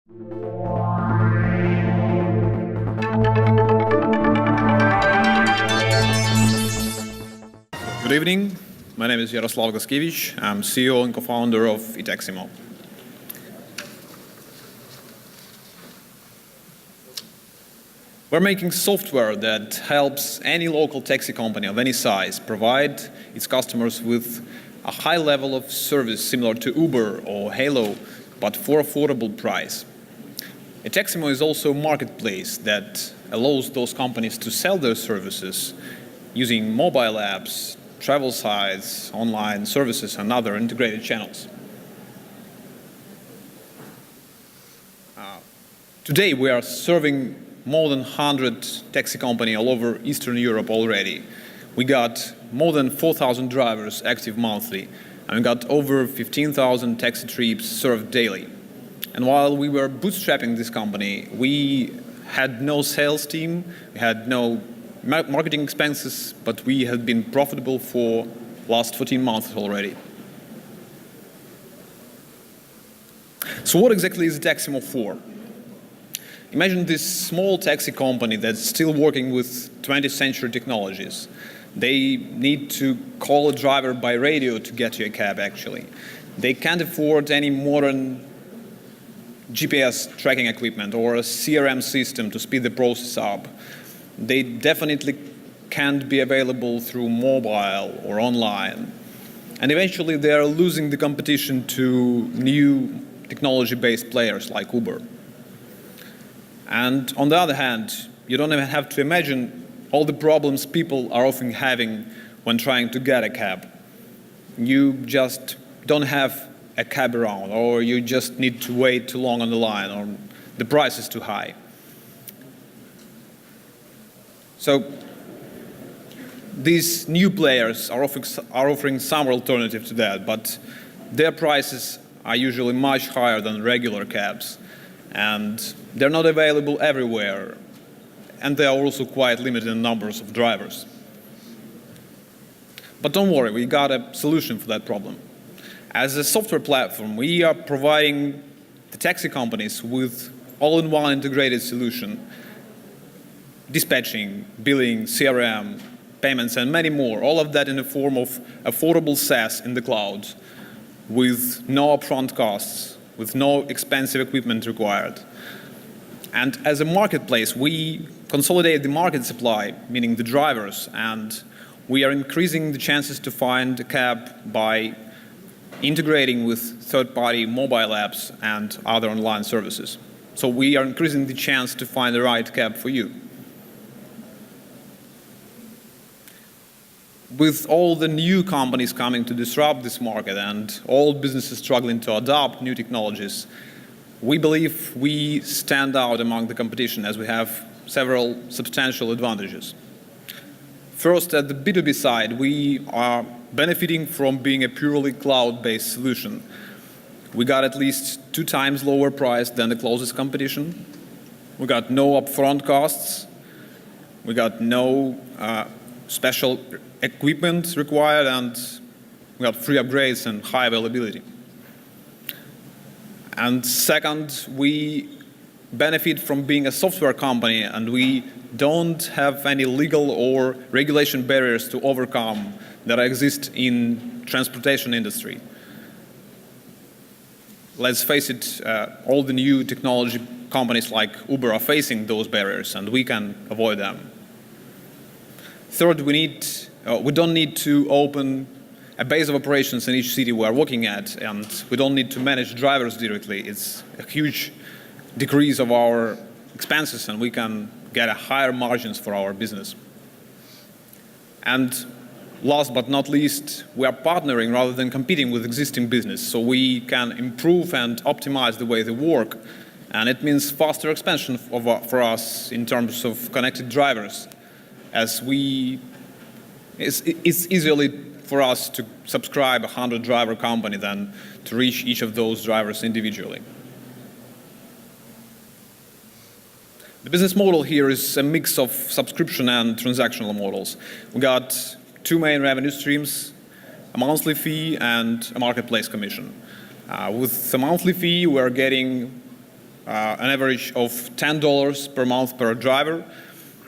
Good evening. My name is Yaroslav Gaskiewicz. I'm CEO and co-founder of eTaxiMo. We're making software that helps any local taxi company of any size provide its customers with a high level of service similar to Uber or Halo, but for affordable price. eTaxiMo is also a marketplace that allows those companies to sell their services using mobile apps, travel sites, online services, and other integrated channels. Today, we are serving more than 100 taxi companies all over Eastern Europe already. We got more than 4,000 drivers active monthly, and we got over 15,000 taxi trips served daily. And while we were bootstrapping this company, we had no sales team, we had no marketing expenses, but we have been profitable for last 14 months already. So what exactly is eTaxiMo for? Imagine this small taxi company that's still working with 20th century technologies. They need to call a driver by radio to get you a cab, actually. They can't afford any modern GPS tracking equipment or a CRM system to speed the process up. They definitely can't be available through mobile or online. And eventually they are losing the competition to new technology-based players like Uber. And on the other hand, you don't even have to imagine all the problems people are often having when trying to get a cab. You just don't have a cab around, or you just need to wait too long on the line, or the price is too high. So these new players are offering some alternative to that, but their prices are usually much higher than regular cabs, and they're not available everywhere, and they are also quite limited in numbers of drivers. But don't worry, we got a solution for that problem. As a software platform, we are providing the taxi companies with all-in-one integrated solution: dispatching, billing, CRM, payments, and many more. All of that in the form of affordable SaaS in the cloud, with no upfront costs, with no expensive equipment required. And as a marketplace, we consolidate the market supply, meaning the drivers, and we are increasing the chances to find a cab by integrating with third-party mobile apps and other online services. So we are increasing the chance to find the right cab for you. With all the new companies coming to disrupt this market and all businesses struggling to adopt new technologies, we believe we stand out among the competition as we have several substantial advantages. First, at the B2B side, we are benefiting from being a purely cloud-based solution. We got at least 2 times lower price than the closest competition. We got no upfront costs. We got no special equipment required, and we got free upgrades and high availability. And second, we benefit from being a software company, and we don't have any legal or regulation barriers to overcome that exist in transportation industry. Let's face it, all the new technology companies like Uber are facing those barriers, and we can avoid them. Third, we don't need to open a base of operations in each city we are working at, and we don't need to manage drivers directly. It's a huge decrease of our expenses, and we can get a higher margins for our business. And last but not least, we are partnering rather than competing with existing business, so we can improve and optimize the way they work, and it means faster expansion for us in terms of connected drivers, as it's easily for us to subscribe a 100-driver company than to reach each of those drivers individually. The business model here is a mix of subscription and transactional models. We got 2 main revenue streams: a monthly fee and a marketplace commission. With the monthly fee, we're getting an average of $10 per month per driver,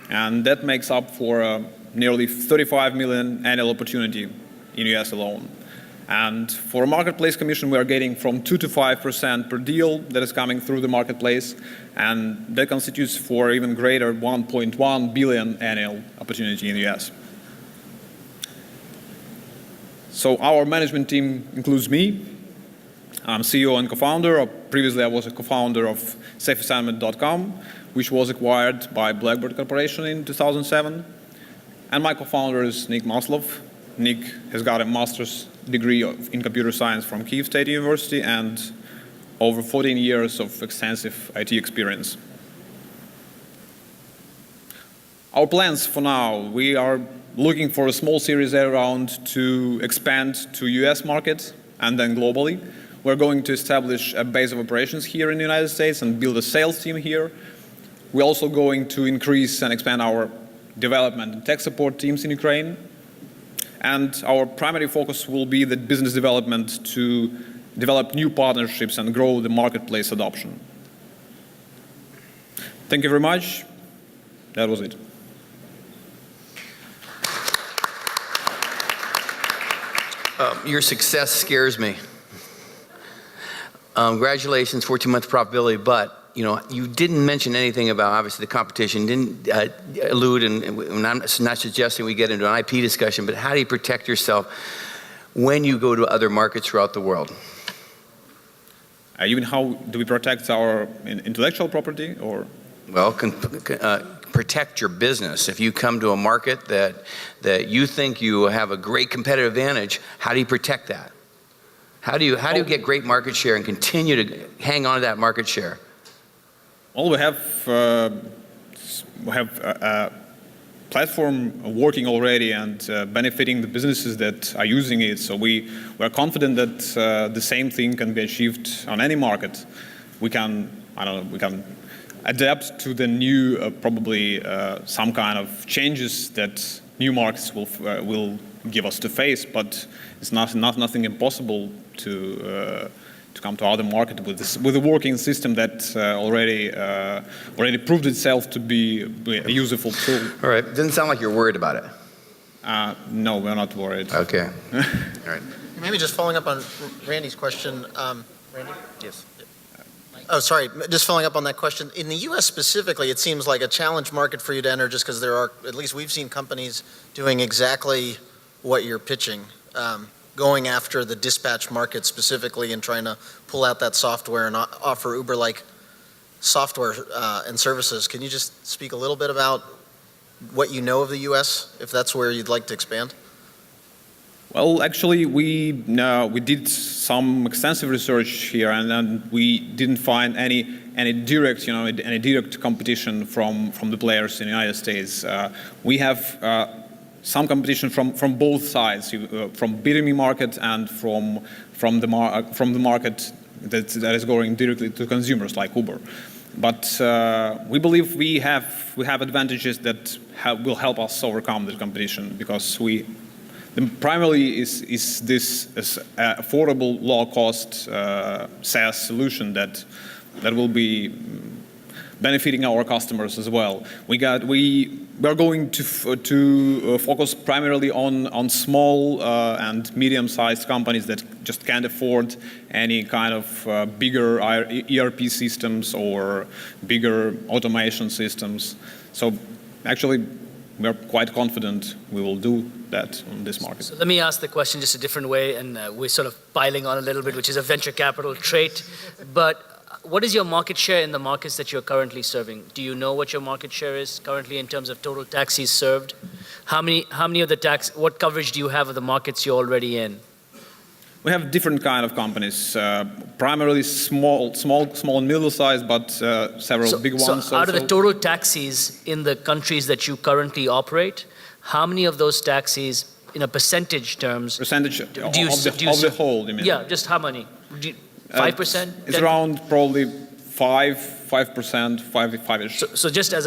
and that makes up for nearly 35 million annual opportunity in US alone. And for a marketplace commission, we are getting from 2 to 5% per deal that is coming through the marketplace, and that constitutes for even greater 1.1 billion annual opportunity in the US. So our management team includes me. I'm CEO and co-founder. Previously, I was a co-founder of safeassignment.com, which was acquired by Blackbird Corporation in 2007. And my co-founder is Nick Maslov. Nick has got a master's degree in computer science from Kyiv State University and over 14 years of extensive IT experience. Our plans for now, we are looking for a small Series A round to expand to US market and then globally. We're going to establish a base of operations here in the United States and build a sales team here. We're also going to increase and expand our development and tech support teams in Ukraine. And our primary focus will be the business development to develop new partnerships and grow the marketplace adoption. Thank you very much. That was it. Your success scares me. Congratulations, 14-month profitability, but you didn't mention anything about, obviously, the competition, didn't allude, and I'm not suggesting we get into an IP discussion, but how do you protect yourself when you go to other markets throughout the world? Even how do we protect our intellectual property, or? Well, protect your business. If you come to a market that you think you have a great competitive advantage, how do you protect that? How do you get great market share and continue to hang on to that market share? Well, we have a platform working already and benefiting the businesses that are using it. So we are confident that the same thing can be achieved on any market. We can adapt to the new, probably some kind of changes that new markets will give us to face, but it's nothing impossible to come to other market with a working system that already proved itself to be a useful tool. All right, doesn't sound like you're worried about it. No, we're not worried. Okay. All right. Maybe just following up on Randy's question. Randy? Yes. Oh, sorry. Just following up on that question. In the U.S. specifically, it seems like a challenge market for you to enter just because there are, at least we've seen companies doing exactly what you're pitching, going after the dispatch market specifically and trying to pull out that software and offer Uber-like software and services. Can you just speak a little bit about what you know of the U.S., if that's where you'd like to expand? Well, actually, we did some extensive research here, and then we didn't find any direct competition from the players in the United States. We have some competition from both sides, from B2B market and from the market that is going directly to consumers like Uber. But we believe we have advantages that will help us overcome the competition, because primarily is this affordable, low-cost SaaS solution that will be benefiting our customers as well. We are going to focus primarily on small and medium-sized companies that just can't afford any kind of bigger ERP systems or bigger automation systems. So actually, we are quite confident we will do that on this market. So let me ask the question just a different way, and we're sort of piling on a little bit, which is a venture capital trait. But what is your market share in the markets that you're currently serving? Do you know what your market share is currently in terms of total taxis served? How many of the what coverage do you have of the markets you're already in? We have different kind of companies, primarily small and middle-sized, but several big ones. So out of the total taxis in the countries that you currently operate, how many of those taxis, in a percentage terms, percentage of the whole, you mean? Yeah, just how many? 5%? It's around probably 5%, 5-ish. So just as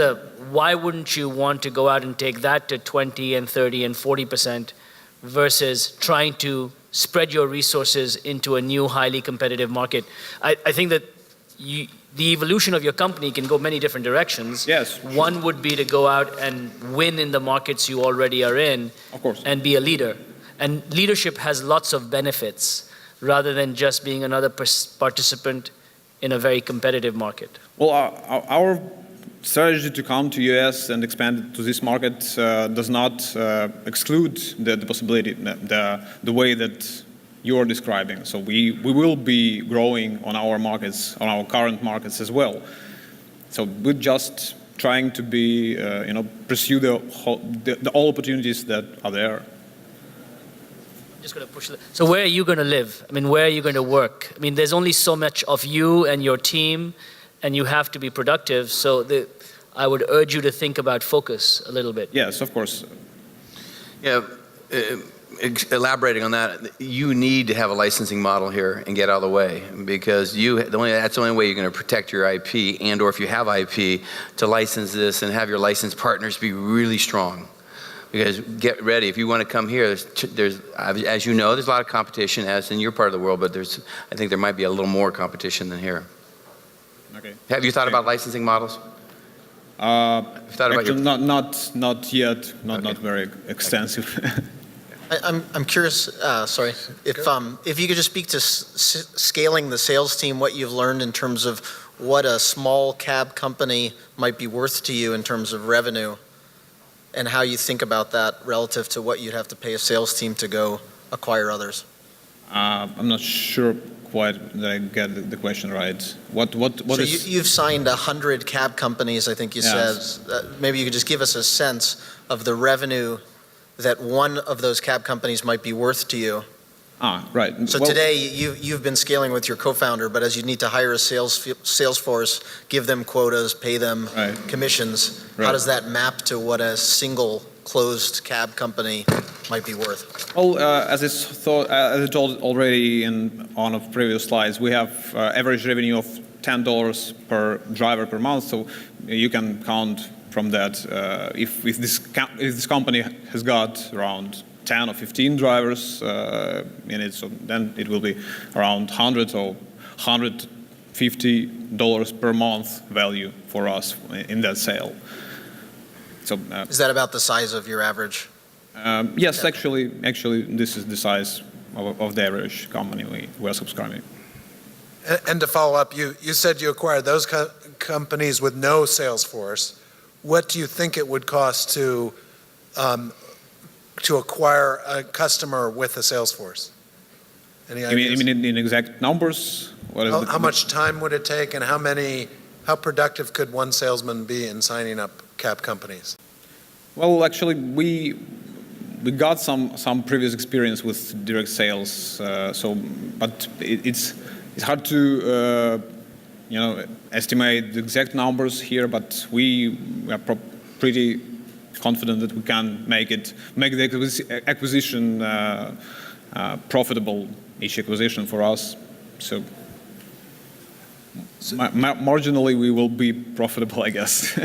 why wouldn't you want to go out and take that to 20 and 30 and 40% versus trying to spread your resources into a new highly competitive market? I think that the evolution of your company can go many different directions. Yes. One would be to go out and win in the markets you already are in, Of course. and be a leader. And leadership has lots of benefits rather than just being another participant in a very competitive market. Well, our strategy to come to US and expand to this market does not exclude the possibility, the way that you're describing. So we will be growing on our markets, on our current markets as well. So we're just trying to be, pursue all opportunities that are there. Just going to push. So where are you going to live? I mean, where are you going to work? I mean, there's only so much of you and your team, and you have to be productive. So I would urge you to think about focus a little bit. Yes, of course. Yeah, elaborating on that, you need to have a licensing model here and get out of the way, because that's the only way you're going to protect your IP, and/or if you have IP, to license this and have your licensed partners be really strong. Because get ready, if you want to come here, there's, as you know, there's a lot of competition, as in your part of the world, but I think there might be a little more competition than here. Okay. Have you thought about licensing models? Actually, not yet, not very extensive. I'm curious, sorry, if you could just speak to scaling the sales team, what you've learned in terms of what a small cab company might be worth to you in terms of revenue, and how you think about that relative to what you'd have to pay a sales team to go acquire others. I'm not sure quite that I get the question right. What so is... You've signed 100 cab companies, I think you Yes. said. Maybe you could just give us a sense of the revenue that one of those cab companies might be worth to you. Right. So today you've been scaling with your co-founder, but as you need to hire a sales force, give them quotas, pay them commissions, Right. how does that map to what a single closed cab company might be worth? Well, as I told already in one of previous slides, we have average revenue of $10 per driver per month. So you can count from that if this company has got around 10 or 15 drivers in it, so then it will be around $100 or $150 per month value for us in that sale. So is that about the size of your average? yes, actually, this is the size of the average company we are subscribing. And to follow up, you said you acquired those companies with no sales force. What do you think it would cost to acquire a customer with a sales force? Any ideas? You mean in exact numbers? How much time would it take, and how productive could one salesman be in signing up cab companies? Well, actually, we got some previous experience with direct sales, but it's hard to estimate the exact numbers here, but we are pretty confident that we can make the acquisition profitable, each acquisition for us. So marginally we will be profitable, I guess.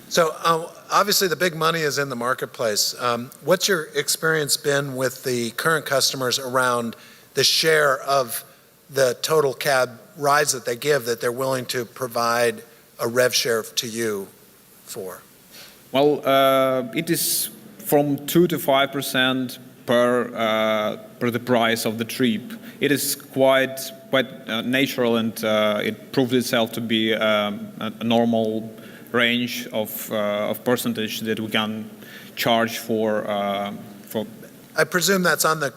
So obviously the big money is in the marketplace. What's your experience been with the current customers around the share of the total cab rides that they give that they're willing to provide a rev share to you for? Well, it is from 2 to 5% per the price of the trip. It is quite natural, and it proved itself to be a normal range of percentage that we can charge for. I presume that's on the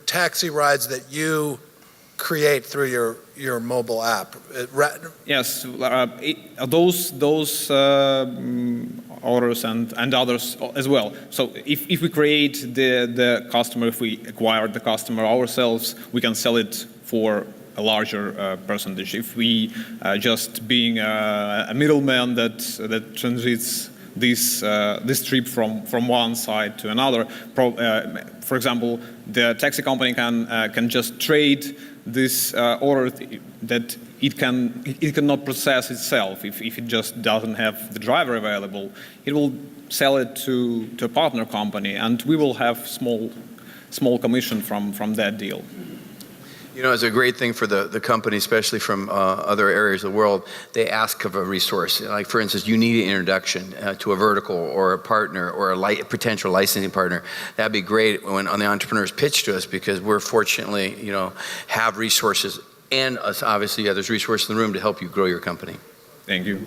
taxi rides that you create through your mobile app. Yes, those orders and others as well. So if we create the customer, if we acquire the customer ourselves, we can sell it for a larger percentage. If we just being a middleman that transits this trip from one side to another, for example, the taxi company can just trade this order that it cannot process itself. If it just doesn't have the driver available, it will sell it to a partner company, and we will have small commission from that deal. You know, it's a great thing for the company, especially from other areas of the world. They ask of a resource. Like, for instance, you need an introduction to a vertical or a partner or a potential licensing partner. That'd be great when on the entrepreneurs pitch to us, because we're fortunately, you know, have resources, and us, obviously, there's resources in the room to help you grow your company. Thank you.